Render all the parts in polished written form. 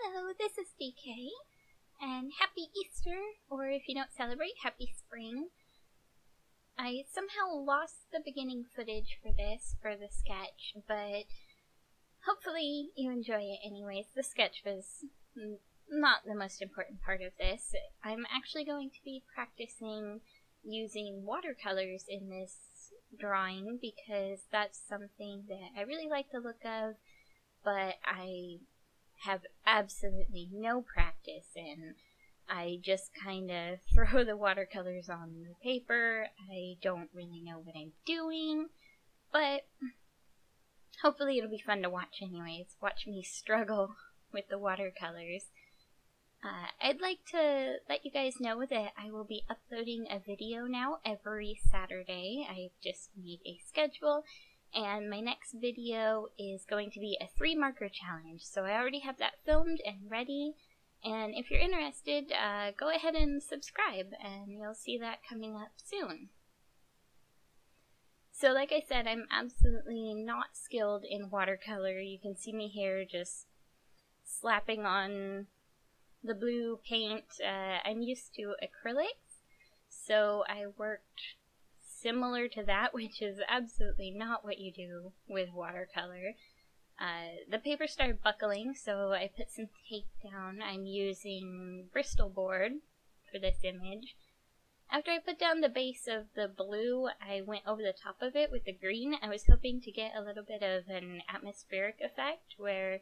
Hello, this is DK, and happy Easter, or if you don't celebrate, happy spring. I somehow lost the beginning footage for the sketch, but hopefully you enjoy it anyways. The sketch was not the most important part of this. I'm actually going to be practicing using watercolors in this drawing because that's something that I really like the look of, but I have absolutely no practice in. I just kind of throw the watercolors on the paper. I don't really know what I'm doing, but hopefully it'll be fun to watch anyways. Watch me struggle with the watercolors. I'd like to let you guys know that I will be uploading a video now every Saturday. I've just made a schedule, and my next video is going to be a 3-marker challenge. So I already have that filmed and ready, and if you're interested, go ahead and subscribe, and you'll see that coming up soon. So like I said, I'm absolutely not skilled in watercolor. You can see me here just slapping on the blue paint. I'm used to acrylics, so I worked similar to that, which is absolutely not what you do with watercolor. The paper started buckling, so I put some tape down. I'm using Bristol Board for this image. After I put down the base of the blue, I went over the top of it with the green. I was hoping to get a little bit of an atmospheric effect where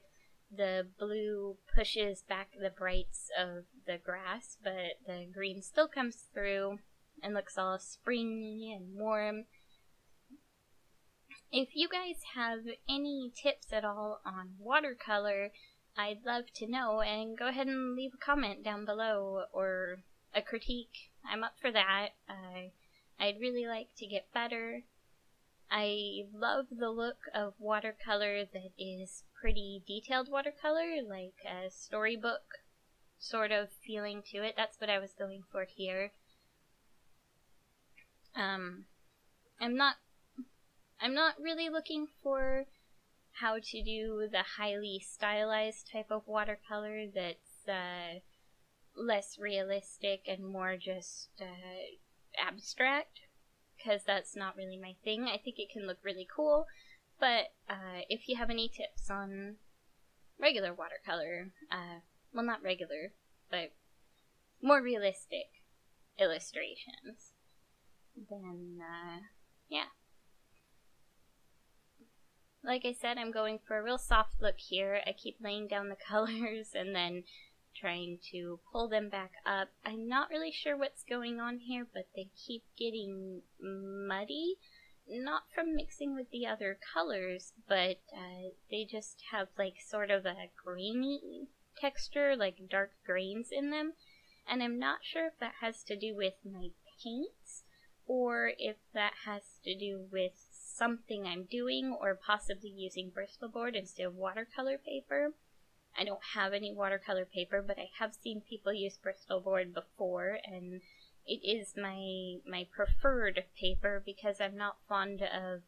the blue pushes back the brights of the grass, but the green still comes through and looks all springy and warm. If you guys have any tips at all on watercolor, I'd love to know, and go ahead and leave a comment down below or a critique. I'm up for that. I'd really like to get better. I love the look of watercolor that is pretty detailed watercolor, like a storybook sort of feeling to it. That's what I was going for here. I'm not really looking for how to do the highly stylized type of watercolor that's less realistic and more just abstract, because that's not really my thing. I think it can look really cool, but if you have any tips on regular watercolor, well, not regular, but more realistic illustrations, then yeah. Like I said, I'm going for a real soft look here. I keep laying down the colors and then trying to pull them back up. I'm not really sure what's going on here, but they keep getting muddy. Not from mixing with the other colors, but they just have like sort of a grainy texture, like dark grains in them. And I'm not sure if that has to do with my paints or if that has to do with something I'm doing, or possibly using Bristol Board instead of watercolor paper. I don't have any watercolor paper, but I have seen people use Bristol Board before, and it is my preferred paper because I'm not fond of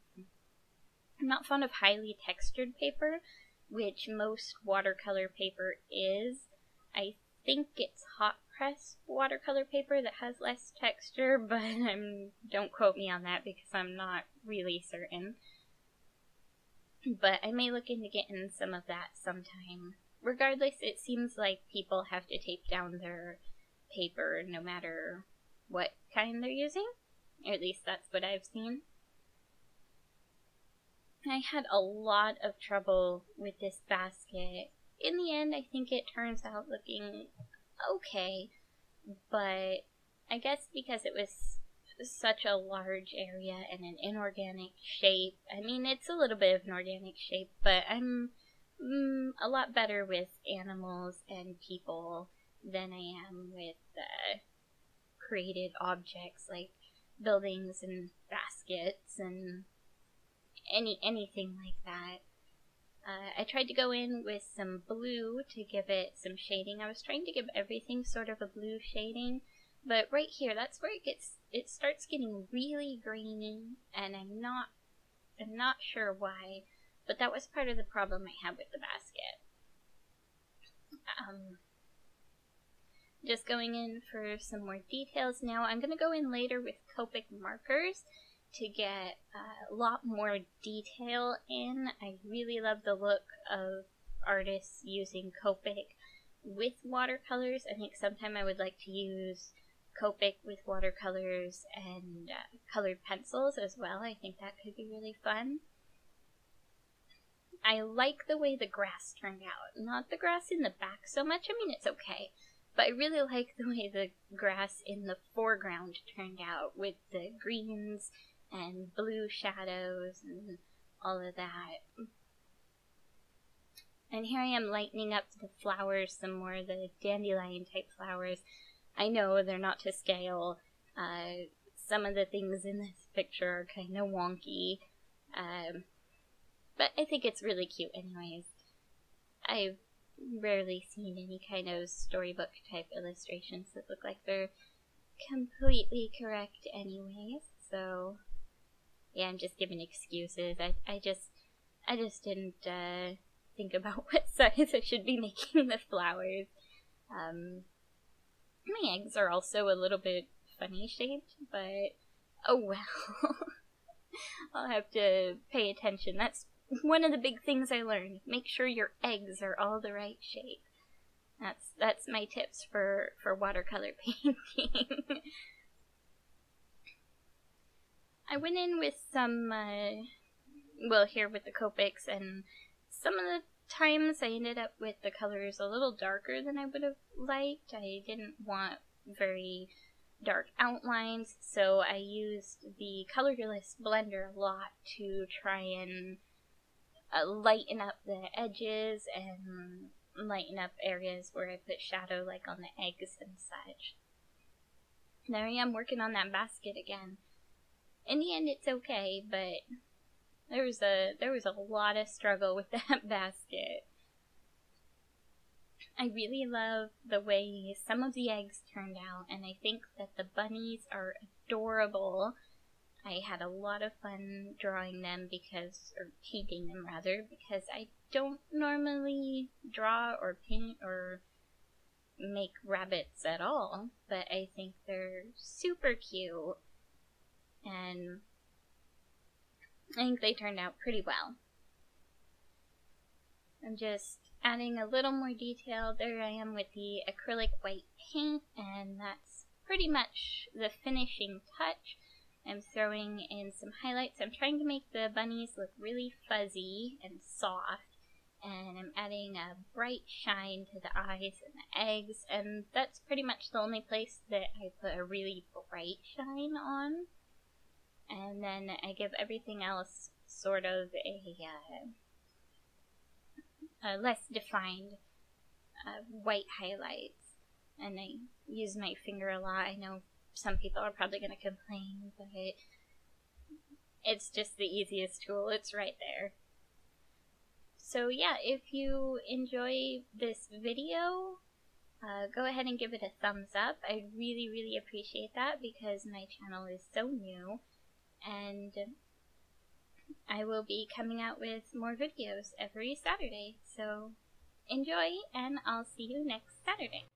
highly textured paper, which most watercolor paper is. I think it's hot pressed watercolor paper that has less texture, but don't quote me on that because I'm not really certain. But I may look into getting some of that sometime. Regardless, it seems like people have to tape down their paper no matter what kind they're using. Or at least that's what I've seen. I had a lot of trouble with this basket. In the end, I think it turns out looking okay, but I guess because it was such a large area and an inorganic shape. I mean, it's a little bit of an organic shape, but I'm a lot better with animals and people than I am with created objects like buildings and baskets and anything like that. I tried to go in with some blue to give it some shading. I was trying to give everything sort of a blue shading, but right here, that's where it starts getting really grainy, and I'm not sure why, but that was part of the problem I had with the basket. Just going in for some more details now. I'm going to go in later with Copic markers to get a lot more detail in. I really love the look of artists using Copic with watercolors. I think sometime I would like to use Copic with watercolors and colored pencils as well. I think that could be really fun. I like the way the grass turned out. Not the grass in the back so much. I mean, it's okay. But I really like the way the grass in the foreground turned out with the greens and blue shadows and all of that. And here I am lightening up the flowers some more, the dandelion type flowers. I know they're not to scale. Some of the things in this picture are kind of wonky. But I think it's really cute anyways. I've rarely seen any kind of storybook type illustrations that look like they're completely correct anyways. So yeah, I'm just giving excuses. I just didn't think about what size I should be making the flowers. My eggs are also a little bit funny shaped, but oh well. I'll have to pay attention. That's one of the big things I learned. Make sure your eggs are all the right shape. That's my tips for watercolor painting. I went in with some, well, here with the Copics, and some of the times I ended up with the colors a little darker than I would have liked. I didn't want very dark outlines, so I used the colorless blender a lot to try and lighten up the edges and lighten up areas where I put shadow, like on the eggs and such. There I am working on that basket again. In the end, it's okay, but there was a lot of struggle with that basket. I really love the way some of the eggs turned out, and I think that the bunnies are adorable. I had a lot of fun drawing them or painting them rather, because I don't normally draw or paint or make rabbits at all, but I think they're super cute, and I think they turned out pretty well. I'm just adding a little more detail. There I am with the acrylic white paint, and that's pretty much the finishing touch. I'm throwing in some highlights. I'm trying to make the bunnies look really fuzzy and soft, and I'm adding a bright shine to the eyes and the eggs, and that's pretty much the only place that I put a really bright shine on. And then I give everything else sort of a less defined white highlights, and I use my finger a lot. I know some people are probably going to complain, but it's just the easiest tool. It's right there. So yeah, if you enjoy this video, go ahead and give it a thumbs up. I really, really appreciate that because my channel is so new, and I will be coming out with more videos every Saturday. So enjoy, and I'll see you next Saturday.